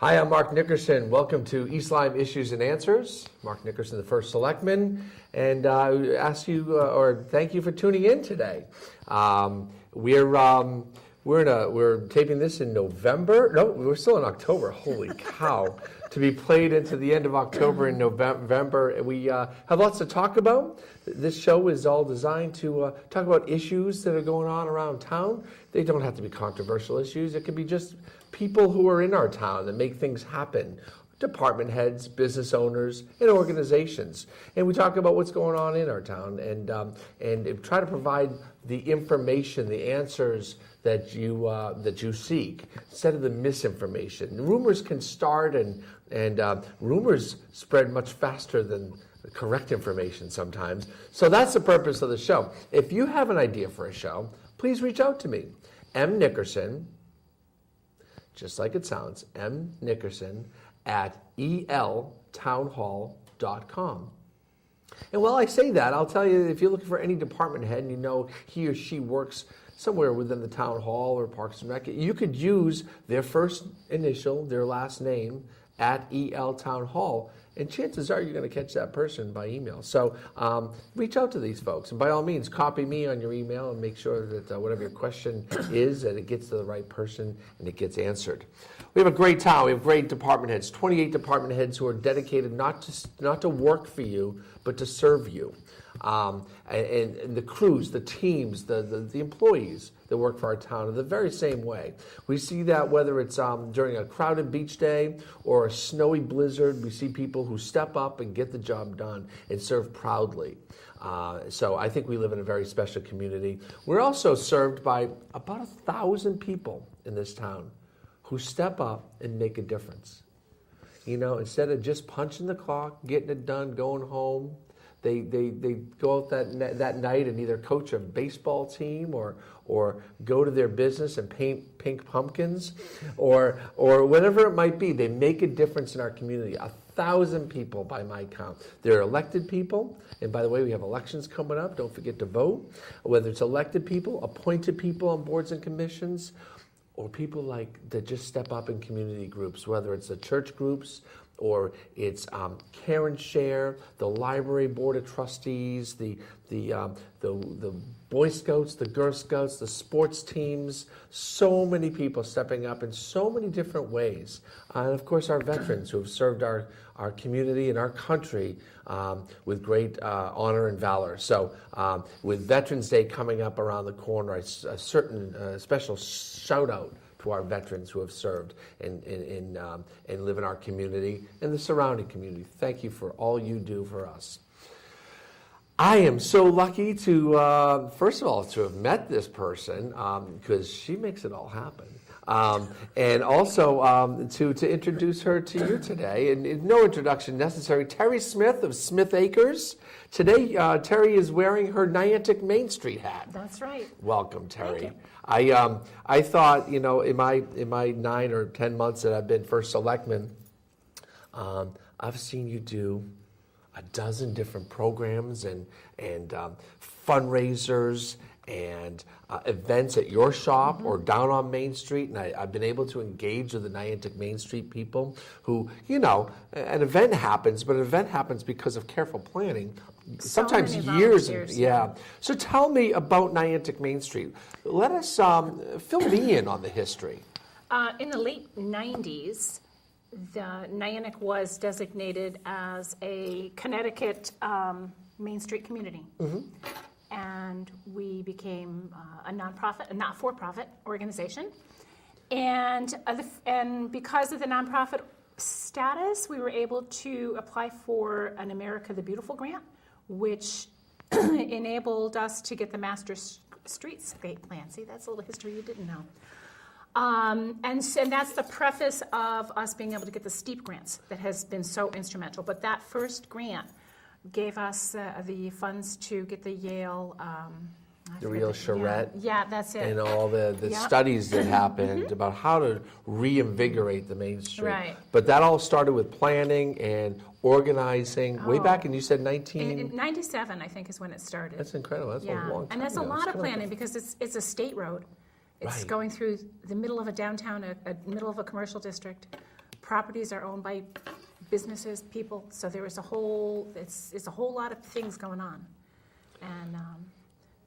Hi, I'm Mark Nickerson. Welcome to East Lyme Issues and Answers. Mark Nickerson, the first selectman, and I ask you, or thank you for tuning in today. We're taping this in November. No, we're still in October. Holy cow! To be played into the end of October and November. We have lots to talk about. This show is all designed to talk about issues that are going on around town. They don't have to be controversial issues. It could be just people who are in our town that make things happen. Department heads, business owners, and organizations. And we talk about what's going on in our town and try to provide the information, the answers that you seek, instead of the misinformation. Rumors can start and rumors spread much faster than the correct information sometimes. So that's the purpose of the show. If you have an idea for a show, please reach out to me. M. Nickerson, just like it sounds, M. Nickerson at eltownhall.com. And while I say that, I'll tell you, if you're looking for any department head and you know he or she works somewhere within the town hall or Parks and Rec, you could use their first initial, their last name, at eltownhall, and chances are you're going to catch that person by email. So reach out to these folks, and by all means, copy me on your email and make sure that whatever your question is, that it gets to the right person and it gets answered. We have a great town. We have great department heads, 28 department heads who are dedicated not to work for you, but to serve you. And the crews, the teams, the employees that work for our town are the very same way. We see that whether it's during a crowded beach day or a snowy blizzard, we see people who step up and get the job done and serve proudly. So I think we live in a very special community. We're also served by about 1,000 people in this town who step up and make a difference. You know, instead of just punching the clock, getting it done, going home, They go out that night and either coach a baseball team or go to their business and paint pink pumpkins or whatever it might be. They make a difference in our community. 1,000 people by my count. They're elected people, and by the way, we have elections coming up. Don't forget to vote. Whether it's elected people, appointed people on boards and commissions, or people like that just step up in community groups, whether it's the church groups, or it's Care and Share, the library board of trustees, the Boy Scouts, the Girl Scouts, the sports teams, so many people stepping up in so many different ways. And of course our veterans who have served our community and our country with great honor and valor. So with Veterans Day coming up around the corner, a certain special shout out to our veterans who have served and live in our community and the surrounding community. Thank you for all you do for us. I am so lucky to, first of all, to have met this person because she makes it all happen. And also to introduce her to you today, and no introduction necessary, Teri Smith of Smith Acres. Today, Teri is wearing her Niantic Main Street hat. That's right. Welcome, Teri. Thank you. I thought, you know, in my 9 or 10 months that I've been first selectman, I've seen you do a dozen different programs and fundraisers and events at your shop or down on Main Street, and I've been able to engage with the Niantic Main Street people who, you know, an event happens, but an event happens because of careful planning. Sometimes years. Yeah. So tell me about Niantic Main Street. Let us fill me in on the history. In the late 90s, the Niantic was designated as a Connecticut Main Street community. Mm-hmm. And we became a nonprofit, a not-for-profit organization. And because of the nonprofit status, we were able to apply for an America the Beautiful grant, which enabled us to get the master streetscape plan. See, that's a little history you didn't know. And that's the preface of us being able to get the STEEP grants that has been so instrumental. But that first grant gave us the funds to get the Yale... the real charrette. Yeah, that's it. And all the studies that happened about how to reinvigorate the Main Street. Right. But that all started with planning and organizing way back, and you said 97, I think, is when it started. That's incredible. That's a long time. And that's a lot of planning because it's a state road. It's going through the middle of a downtown, a middle of a commercial district. properties are owned by businesses, people, so there was it's a whole lot of things going on. And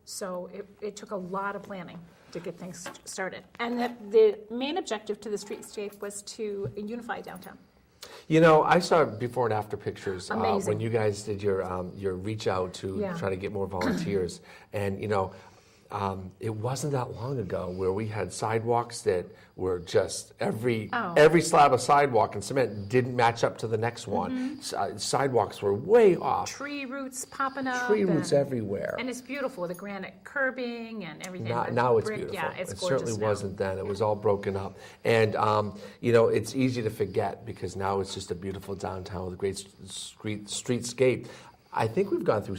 so it took a lot of planning to get things started. And the main objective to the streetscape was to unify downtown. You know, I saw before and after pictures Amazing. when you guys did your reach out to try to get more volunteers. And, you know, it wasn't that long ago where we had sidewalks that were just every slab of sidewalk and cement didn't match up to the next one. Sidewalks were way off. Tree roots popping up. Tree roots everywhere. And it's beautiful, the granite curbing and everything. Now it's brick, beautiful. Yeah, it's it gorgeous certainly now. wasn't then. It was all broken up. And, you know, it's easy to forget because now it's just a beautiful downtown with a great streetscape. I think we've gone through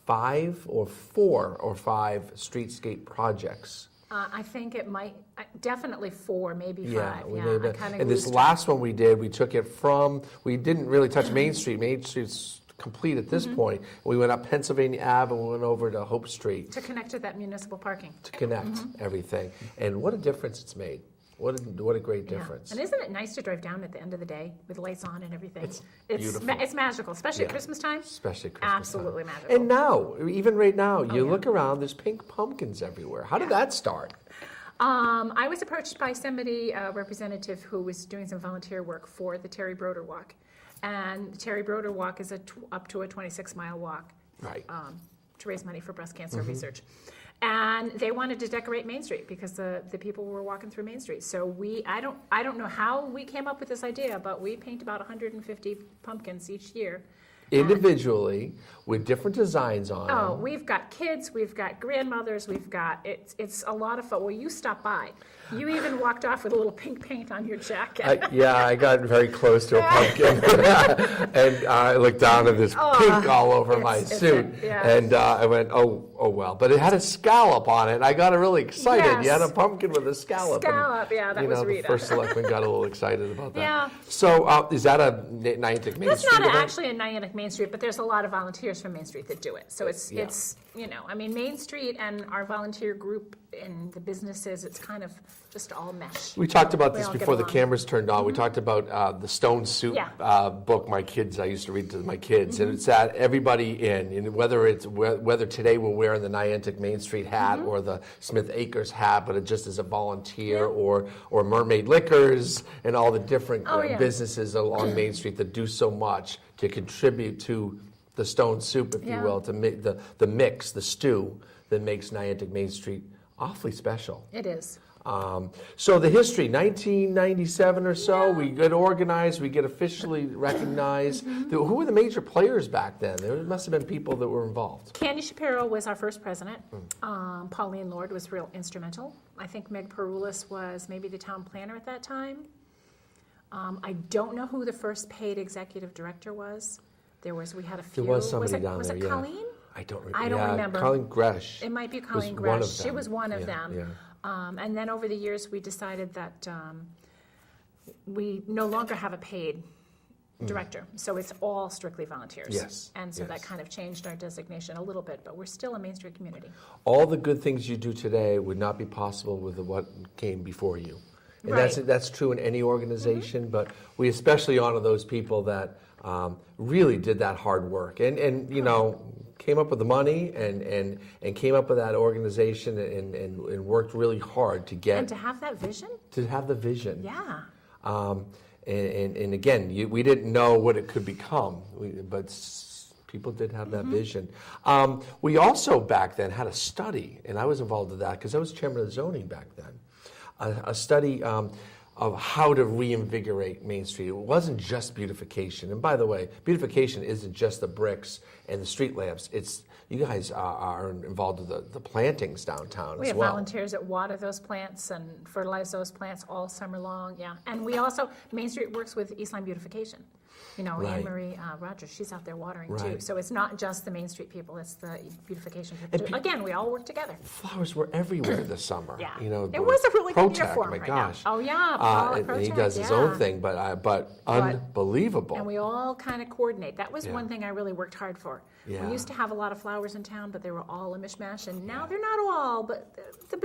4 or 5 streetscape projects. I think it might, definitely 4, maybe 5. Yeah, I kinda and this lose last one we did, we took it from, we didn't really touch Main Street. Main Street's complete at this point. We went up Pennsylvania Ave and we went over to Hope Street to connect to that municipal parking. to connect everything. And what a difference it's made. What a great difference. And isn't it nice to drive down at the end of the day with lights on and everything? It's beautiful. It's magical, especially at Yeah. Christmas time. Especially at Christmas time. Absolutely magical. And now, even right now, you yeah. look around, there's pink pumpkins everywhere. How did that start? I was approached by somebody, a representative who was doing some volunteer work for the Teri Broder Walk. And the Teri Broder Walk is up to a 26-mile walk Right. to raise money for breast cancer research. And they wanted to decorate Main Street because the people were walking through Main Street. So I don't know how we came up with this idea, but we paint about 150 pumpkins each year. Individually, with different designs on Oh, them. we've got kids, we've got grandmothers, it's a lot of fun. Well, you stopped by. You even walked off with a little pink paint on your jacket. I got very close to a pumpkin, and I looked down at this pink all over my suit, and I went, oh well. But it had a scallop on it. I got really excited. Yes. You had a pumpkin with a scallop. Scallop, yeah, that was Rita. The first selectman got a little excited about that. Yeah. So is that a Niantic Main That's Street not event? actually a Niantic Main Street, but there's a lot of volunteers from Main Street that do it. So it's Main Street and our volunteer group and the businesses, it's kind of just all mesh. We talked about this all get before the along. cameras turned on. We talked about the Stone Soup Yeah. book I used to read to my kids, and it's that everybody and whether today we're wearing the Niantic Main Street hat or the Smith Acres hat, but it just as a volunteer or Mermaid Liquors and all the different businesses along Main Street that do so much to contribute to the Stone Soup, if you will, to make the mix, the stew that makes Niantic Main Street awfully special. It is. So the history, 1997 or so, we get organized, we get officially recognized. Who were the major players back then? There must have been people that were involved. Candy Shapiro was our first president. Pauline Lord was real instrumental. I think Meg Peroulis was maybe the town planner at that time. I don't know who the first paid executive director was. We had a few. There was somebody down there, Was it Colleen? I don't remember. I don't remember. Colleen Gresh. It might be Colleen was one Gresh. of She them. was one of Yeah, them. yeah. And then over the years, we decided that we no longer have a paid director. So it's all strictly volunteers. Yes, And so that yes. kind of changed our designation a little bit, but we're still a Main Street community. All the good things you do today would not be possible with what came before you. And Right. that's true in any organization, but we especially honor those people that really did that hard work and came up with the money and came up with that organization and worked really hard to get And to have that vision? to have the vision. Yeah. And again, we didn't know what it could become, but people did have that vision. We also back then had a study, and I was involved in that because I was chairman of the zoning back then. A study of how to reinvigorate Main Street. It wasn't just beautification. And by the way, beautification isn't just the bricks and the street lamps. It's you guys are involved with the plantings downtown We as have well. volunteers that water those plants and fertilize those plants all summer long, yeah. And we also, Main Street works with East Lyme Beautification. Right. Anne Marie Rogers, she's out there watering too. Right. So it's not just the Main Street people, it's the beautification people too. Again, we all work together. Flowers were everywhere this summer. Yeah. You know, It was a really good Protect, uniform my right gosh. now. Oh, yeah, Paul at and he Protect, does his own yeah. thing, but unbelievable. And we all kind of coordinate. That was Yeah. one thing I really worked hard for. Yeah. We used to have a lot of flowers in town, but they were all a mishmash. And now they're not all, but the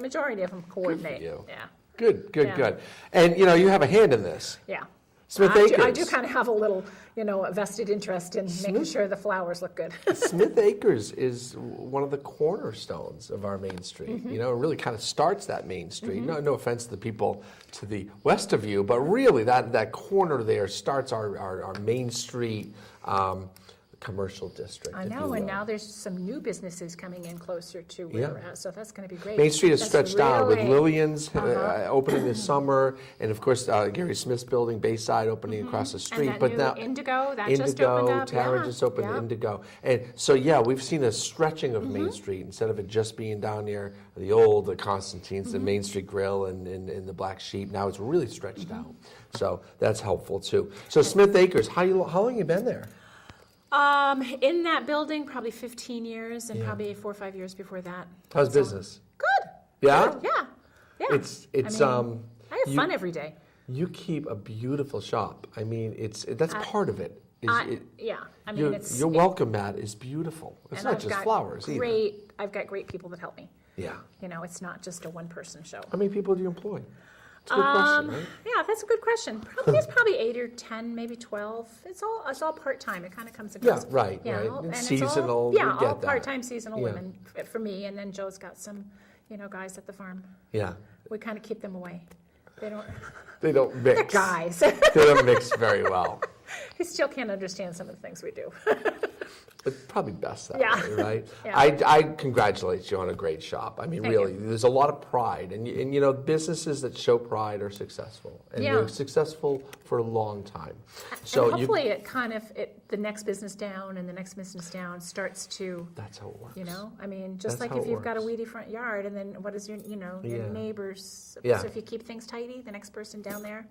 majority of them coordinate. you. Yeah. Good. Yeah. And you have a hand in this. Yeah. Smith Acres. I do kind of have a little, a vested interest in making sure the flowers look good. Smith Acres is one of the cornerstones of our Main Street. It really kind of starts that Main Street. No offense to the people to the west of you, but really that corner there starts our Main Street commercial district. I know, and now there's some new businesses coming in closer to where we're at, so that's going to be great. Main Street is That's stretched out with really- Lillian's opening this summer, and of course Gary Smith's building, Bayside, opening across the street. And that but new now Indigo, that just opened up. Tara just opened Indigo, and so we've seen a stretching of Main Street instead of it just being down near the old Constantine's, the Main Street Grill, and the Black Sheep. Now it's really stretched out, so that's helpful too. So Smith Acres, how long you been there? In that building, probably 15 years, and probably 4 or 5 years before that. How's business? Good. Yeah? Good. Yeah. It's I have fun every day. You keep a beautiful shop. I mean, that's part of it. Your welcome mat is beautiful. It's not just flowers either. I've got great people that help me. Yeah. It's not just a one-person show. How many people do you employ? It's a good question, right? Yeah, that's a good question. There's probably 8 or 10, maybe 12. It's all part-time. It kind of comes and goes. Yeah, right. And seasonal. It's all, we get all that. part-time seasonal women for me, and then Joe's got some, guys at the farm. Yeah. We kind of keep them away. They don't. They don't mix. They're guys. They don't mix very well. He still can't understand some of the things we do. It's probably best that way, right? Yeah. I congratulate you on a great shop. I mean, Thank really, you. there's a lot of pride, and businesses that show pride are successful, and they're successful for a long time. So and hopefully, the next business down and the next business down starts to. That's how it works. I mean, just That's like how if it you've got a works. weedy front yard, and then what is your neighbors? Yeah. So if you keep things tidy, the next person down there.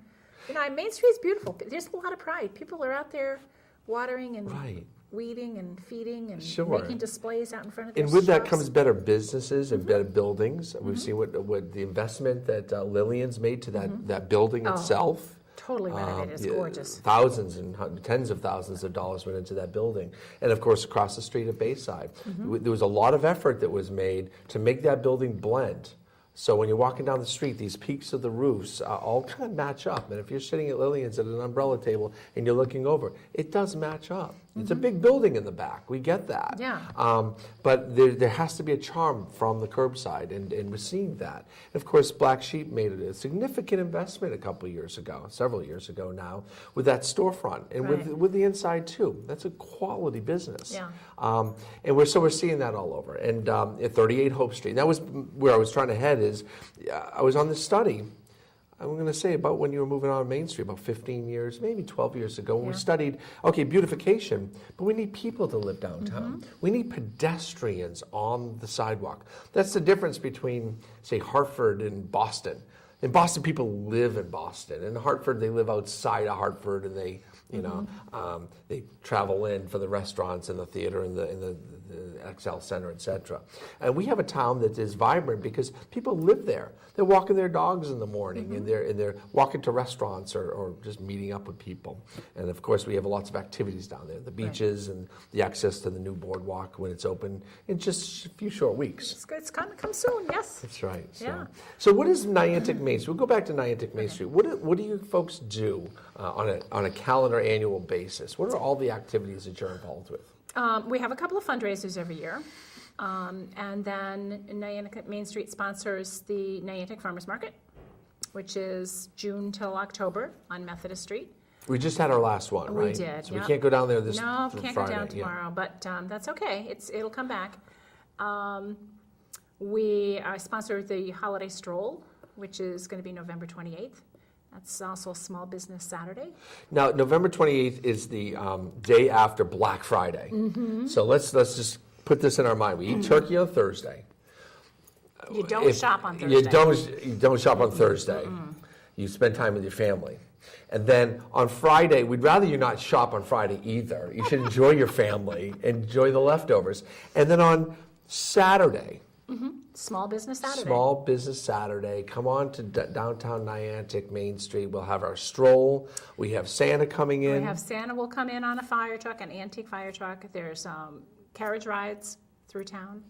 Main Street's beautiful. There's a lot of pride. People are out there watering and. Right. Weeding and feeding and Sure. making displays out in front of their And with that shops. comes better businesses and better buildings. We've seen what the investment that Lillian's made to that building itself. Totally renovated. It's gorgeous. Thousands and tens of thousands of dollars went into that building. And of course, across the street at Bayside. There was a lot of effort that was made to make that building blend. So when you're walking down the street, these peaks of the roofs all kind of match up. And if you're sitting at Lillian's at an umbrella table and you're looking over, it does match up. It's a big building in the back. We get that. Yeah. But there has to be a charm from the curbside, and we're seeing that. And of course, Black Sheep made a significant investment a couple of years ago, several years ago now, with that storefront and with the inside too. That's a quality business. Yeah. And we're seeing that all over. And at 38 Hope Street, that was where I was trying to head. I was on this study. I'm going to say about when you were moving on Main Street, about 15 years, maybe 12 years ago, when we studied, beautification, but we need people to live downtown. We need pedestrians on the sidewalk. That's the difference between, say, Hartford and Boston. In Boston, people live in Boston. In Hartford, they live outside of Hartford, and they travel in for the restaurants and the theater and the XL Center, etc. And we have a town that is vibrant because people live there. They're walking their dogs in the morning, and they're walking to restaurants or just meeting up with people. And of course, we have lots of activities down there: the beaches and the access to the new boardwalk when it's open in just a few short weeks. It's going to come soon. Yes. That's right. Yeah. So what is Niantic Main Street? We'll go back to Niantic Main Street. What do you folks do on a calendar annual basis? What are all the activities that you're involved with? We have a couple of fundraisers every year. And then Niantic Main Street sponsors the Niantic Farmers Market, which is June till October on Methodist Street. We just had our last one, right? We did, So we can't go down there this No, Friday. can't go down tomorrow, but that's okay. It'll come back. We sponsor the Holiday Stroll, which is going to be November 28th. That's also a Small Business Saturday. Now, November 28th is the day after Black Friday. So let's just put this in our mind. We eat turkey on Thursday. You don't shop on Thursday. You don't shop on Thursday. You spend time with your family. And then on Friday, we'd rather you not shop on Friday either. You should enjoy your family, enjoy the leftovers. And then on Saturday, Small Business Saturday. Small Business Saturday. Come on to downtown Niantic, Main Street. We'll have our stroll. We have Santa coming in. We have Santa will come in on a fire truck, an antique fire truck. There's carriage rides through town.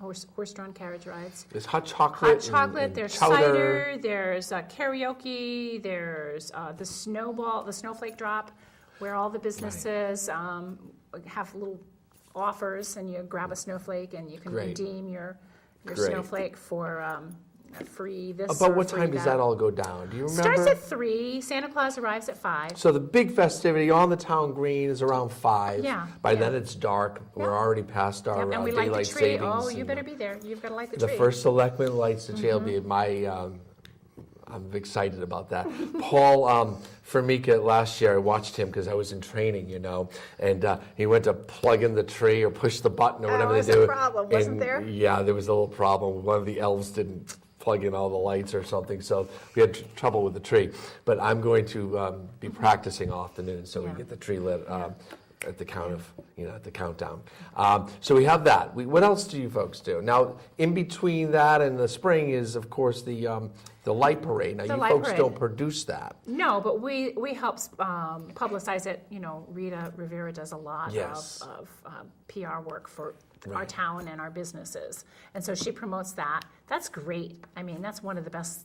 horse-drawn carriage rides. There's hot chocolate. And there's chowder. cider, there's karaoke, there's the snowflake drop, where all the businesses have little offers, and you grab a snowflake and you can redeem your snowflake for free this. About or what free time does that all go down? Do you remember? Starts at 3. Santa Claus arrives at 5. So the big festivity on the town green is around 5. Yeah. By then it's dark. We're already past our And we light the daylight tree. savings. Oh, you better be there. You've got to light the The tree. first selectman lights the tree. It'll be I'm excited about that. Paul Formica, last year, I watched him because I was in training, and he went to plug in the tree or push the button or whatever they do. There was a problem, wasn't there? Yeah, there was a little problem. One of the elves didn't plug in all the lights or something, so we had trouble with the tree. But I'm going to be practicing often, so we get the tree lit at the count of, at the countdown. So we have that. What else do you folks do? Now, in between that and the spring is, of course, the light parade. Now, you folks don't produce that. No, but we help publicize it. Rita Rivera does a lot of PR work for our town and our businesses, and so she promotes that. That's great. I mean, that's one of the best.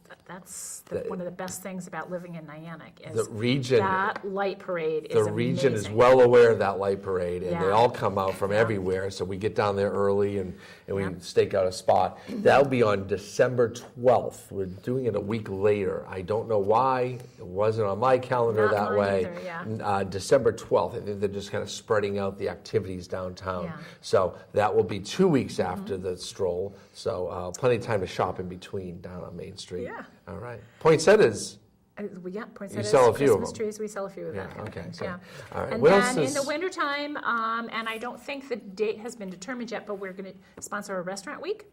One of the best things about living in Niantic is the region. That light parade is the region is well aware of that light parade, and they all come out from everywhere. So we get down there early and we stake out a spot. That'll be on December 12th. We're doing it a week later. I don't know why. It wasn't on my calendar that way. Either, December 12th. I think they're just kind of spreading out the activities downtown. So that will be 2 weeks after the stroll. So plenty of time to shop in between down on Main Street. Yeah. All right. Poinsettias. Poinsettias. You sell a few of Christmas them. trees, we sell a few of them. Okay. So, all right. And what then else is... in the wintertime, and I don't think the date has been determined yet, but we're going to sponsor a restaurant week.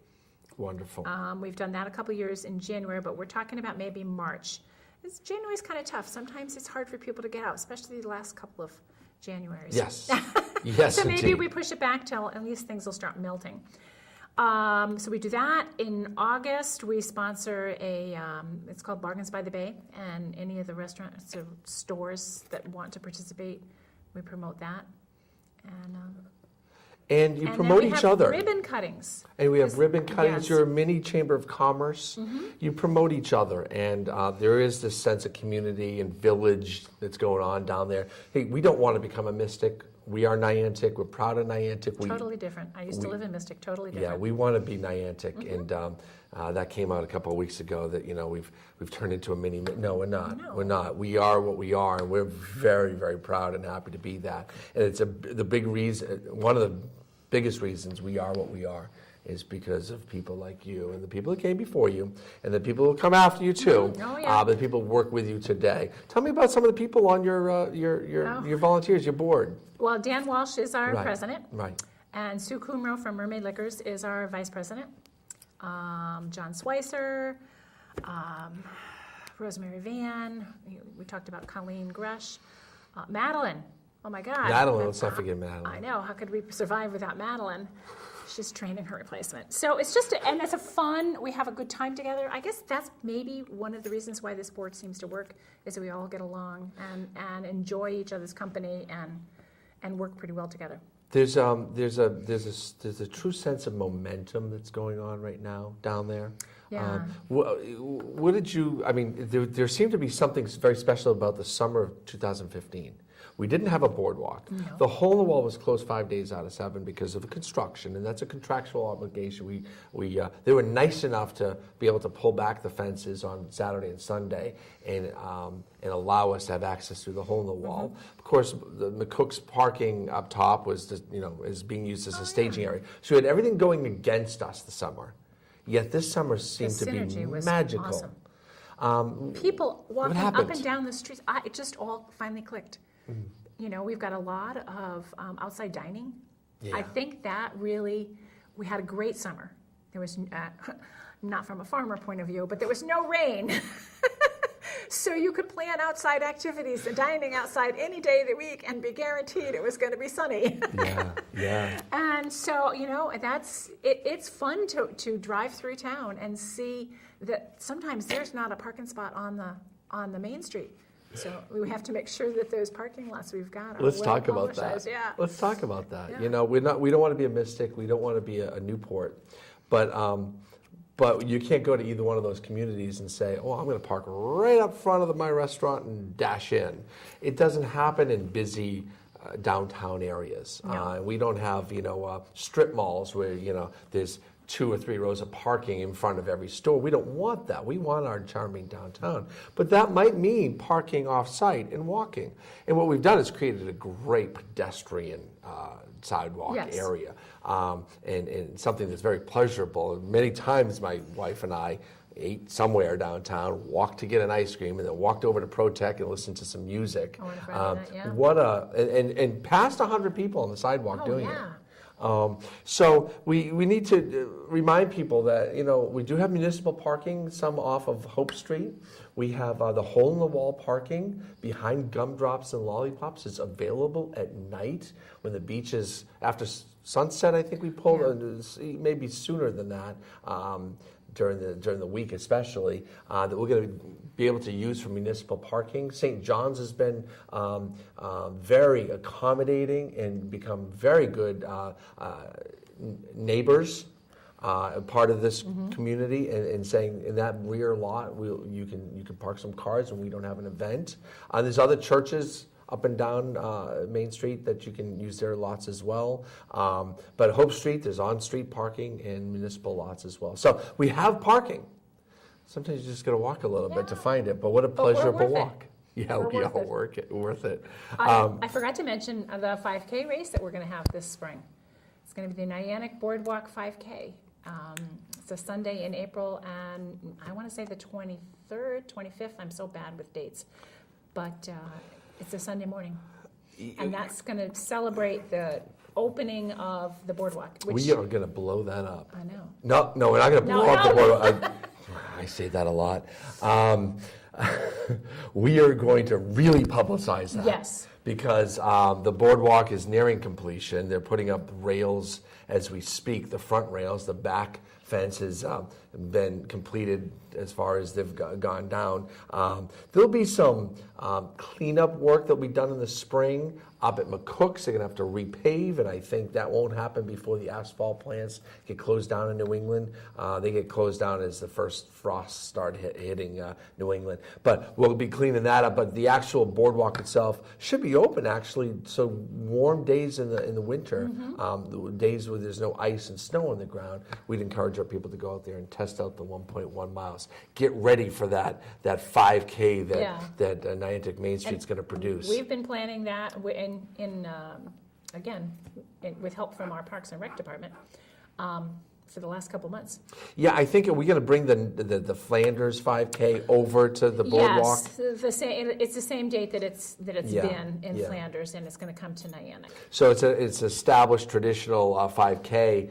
Wonderful. We've done that a couple years in January, but we're talking about maybe March. January's kind of tough. Sometimes it's hard for people to get out, especially the last couple of Januaries. Yes. Yes, so maybe indeed. we push it back till at least things will start melting. So we do that. In August, we sponsor it's called Bargains by the Bay, and any of the restaurants or stores that want to participate, we promote that. And you promote each other. Ribbon cuttings. And we have ribbon cuttings. Yes. You're a mini chamber of commerce. You promote each other, and there is this sense of community and village that's going on down there. Hey, we don't want to become a Mystic. We are Niantic. We're proud of Niantic. Totally different. I used to live in Mystic. Totally different. Yeah, we want to be Niantic, and that came out a couple of weeks ago. That we've turned into a mini. No, we're not. No. We're not. We are what we are, and we're very, very proud and happy to be that. And it's the big reason. One of the biggest reasons we are what we are is because of people like you and the people that came before you and the people who will come after you too. But the people who work with you today. Tell me about some of the people on your volunteers, your board. Well, Dan Walsh is our president. Right. And Sue Kumro from Mermaid Liquors is our vice president. John Swicer, Rosemary Van. We talked about Colleen Gresh. Madeline. Oh my God. Madeline, let's not forget Madeline. I know. How could we survive without Madeline? She's training her replacement. So it's just, and it's a fun, we have a good time together. I guess that's maybe one of the reasons why this board seems to work, is that we all get along and enjoy each other's company and work pretty well together. There's a true sense of momentum that's going on right now down there. Yeah. What did you, there seemed to be something very special about the summer of 2015. We didn't have a boardwalk. No. The hole in the wall was closed 5 days out of 7 because of the construction, and that's a contractual obligation. They were nice enough to be able to pull back the fences on Saturday and Sunday and allow us to have access through the hole in the wall. Of course, the McCook's parking up top was is being used as a staging area. So we had everything going against us this summer. Yet this summer seemed to be magical. Awesome. People walking up and down the streets, it just all finally clicked. We've got a lot of outside dining. Yeah. I think that really, we had a great summer. There was, not from a farmer point of view, but there was no rain. So you could plan outside activities and dining outside any day of the week and be guaranteed it was going to be sunny. Yeah. And so, it's fun to drive through town and see that sometimes there's not a parking spot on the main street. So we have to make sure that those parking lots we've got are Let's well talk about that. publicized. Yeah. Let's talk about that. Yeah. You know, we don't want to be a Mystic. We don't want to be a Newport, but you can't go to either one of those communities and say, "Oh, I'm going to park right up front of my restaurant and dash in." It doesn't happen in busy downtown areas. No. We don't have strip malls where there's 2 or 3 rows of parking in front of every store. We don't want that. We want our charming downtown. But that might mean parking off-site and walking. And what we've done is created a great pedestrian sidewalk Yes. area, and something that's very pleasurable. Many times my wife and I ate somewhere downtown, walked to get an ice cream, and then walked over to ProTech and listened to some music. Oh, on a Friday night, yeah. What and past 100 people on the sidewalk doing it. Yeah. So we need to remind people that we do have municipal parking, some off of Hope Street. We have the hole-in-the-wall parking behind Gumdrops and Lollipops. It's available at night when the beach is after sunset. I think we pull, maybe sooner than that. During the week especially, that we're going to be able to use for municipal parking. St. John's has been very accommodating and become very good neighbors, part of this community, and saying in that rear lot you can park some cars when we don't have an event. There's other churches up and down Main Street that you can use their lots as well. But at Hope Street, there's on-street parking and municipal lots as well. So we have parking. Sometimes you just got to walk a little bit to find it, but what a pleasurable walk. Yeah, worth it. I forgot to mention the 5K race that we're going to have this spring. It's going to be the Niantic Boardwalk 5K. It's a Sunday in April, and I want to say the 23rd, 25th. I'm so bad with dates. But it's a Sunday morning. And that's going to celebrate the opening of the boardwalk. We are going to blow that up. I know. No, we're not going to blow up the boardwalk. I say that a lot. We are going to really publicize that. Yes. Because the boardwalk is nearing completion. They're putting up rails as we speak, the front rails. The back fence has been completed as far as they've gone down. There'll be some cleanup work that'll be done in the spring. Up at McCook's, they're going to have to repave, and I think that won't happen before the asphalt plants get closed down in New England. They get closed down as the first frosts start hitting New England. But we'll be cleaning that up. But the actual boardwalk itself should be open, actually. So warm days in the winter, the days where there's no ice and snow on the ground, we'd encourage our people to go out there and test out the 1.1 miles. Get ready for that 5K that Niantic Main Street's going to produce. We've been planning that with help from our Parks and Rec department for the last couple months. Yeah, I think, are we going to bring the Flanders 5K over to the boardwalk? Yes, it's the same date that it's been in Flanders, and it's going to come to Niantic. So it's established traditional 5K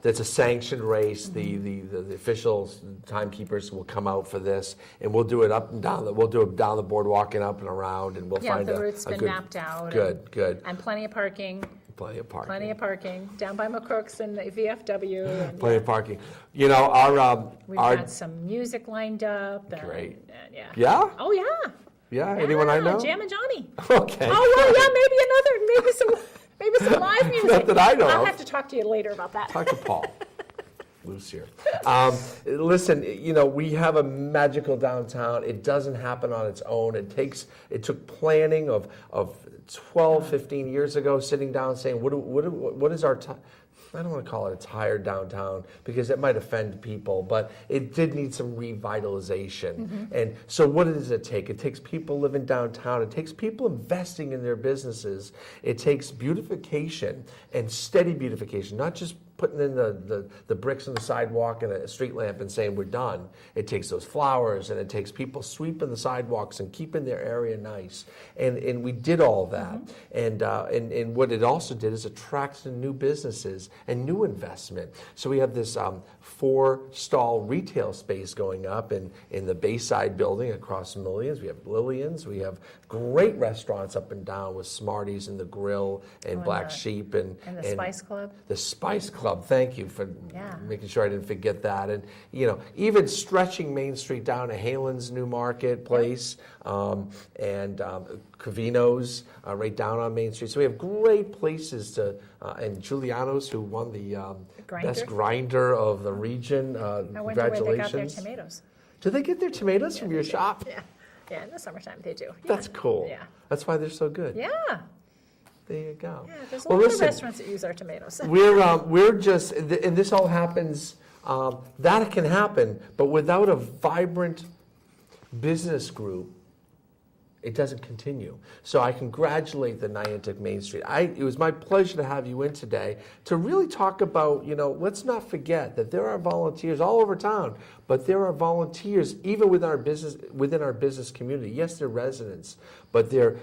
that's a sanctioned race. The official timekeepers will come out for this, and we'll do it up and down. We'll do it down the boardwalk and up and around, and we'll find the route's been mapped out. Good. And plenty of parking. Plenty of parking. Plenty of parking down by McCook's and the VFW. And, Plenty of parking. You know, we've got some music lined up. And, great. Yeah. Yeah? Oh yeah. Yeah. Anyone I know? Jam and Johnny. Okay. Oh well, yeah. Maybe some live music. Not that I know. I'll have to talk to you later about that. Talk to Paul. Loose here. Listen, we have a magical downtown. It doesn't happen on its own. It took planning of 12, 15 years ago, sitting down saying, what is our I don't want to call it a tired downtown because it might offend people, but it did need some revitalization. And so what does it take? It takes people living downtown. It takes people investing in their businesses. It takes beautification and steady beautification, not just putting in the bricks on the sidewalk and a street lamp and saying we're done. It takes those flowers, and it takes people sweeping the sidewalks and keeping their area nice. And we did all that. And what it also did is attract new businesses and new investment. So we have this 4-stall retail space going up in the Bayside building across Millions. We have Lillian's. We have great restaurants up and down with Smarties and the Grill and Black Sheep and the Spice Club. The Spice Club. Club, thank you for making sure I didn't forget that. And, even stretching Main Street down to Halen's New Marketplace and Covino's right down on Main Street. So we have great places to, and Giuliano's, who won the best grinder of the region. I wonder Congratulations. where they got their tomatoes. Do they get their tomatoes from your shop? Yeah, in the summertime they do. Yeah. That's cool. Yeah. That's why they're so good. Yeah. There you go. Yeah, there's a lot of restaurants that use our tomatoes. We're just, and this all happens, that can happen, but without a vibrant business group, it doesn't continue. So I congratulate the Niantic Main Street. It was my pleasure to have you in today to really talk about, let's not forget that there are volunteers all over town, but there are volunteers even within our business community. Yes, they're residents, but they're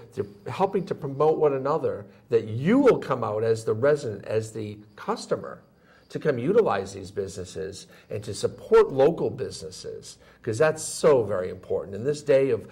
helping to promote one another, that you will come out as the resident, as the customer, to come utilize these businesses and to support local businesses, because that's so very important. In this day of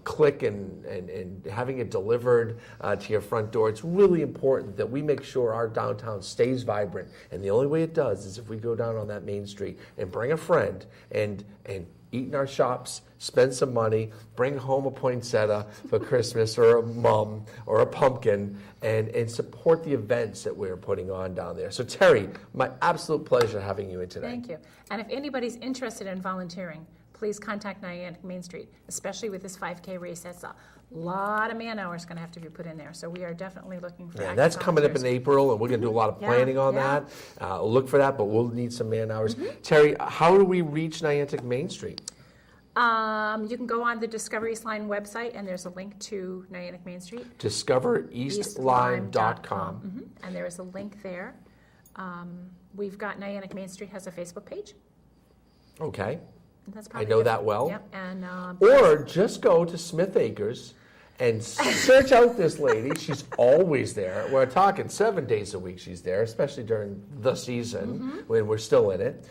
click and having it delivered to your front door, it's really important that we make sure our downtown stays vibrant. And the only way it does is if we go down on that Main Street and bring a friend and eat in our shops, spend some money, bring home a poinsettia for Christmas or a mum or a pumpkin, and support the events that we're putting on down there. So Teri, my absolute pleasure having you in today. Thank you. And if anybody's interested in volunteering, please contact Niantic Main Street, especially with this 5K race. That's a lot of man hours going to have to be put in there. So we are definitely looking for active that's coming up in April, and we're going to do a lot of planning on yeah. that. Look for that, but we'll need some man hours. Teri, how do we reach Niantic Main Street? You can go on the Discover East Lyme website, and there's a link to Niantic Main Street. DiscoverEastLyme.com. And there is a link there. We've got Niantic Main Street has a Facebook page. Okay. And that's I know that well. Yep. And or just go to Smith Acres and search out this lady. She's always there. We're talking 7 days a week she's there, especially during the season when we're still in it.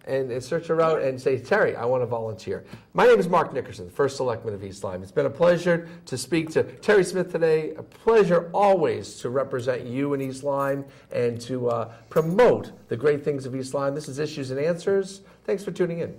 And search her out and say, Teri, I want to volunteer. My name is Mark Nickerson, First Selectman of East Lyme. It's been a pleasure to speak to Teri Smith today. A pleasure always to represent you in East Lyme and to promote the great things of East Lyme. This is Issues and Answers. Thanks for tuning in.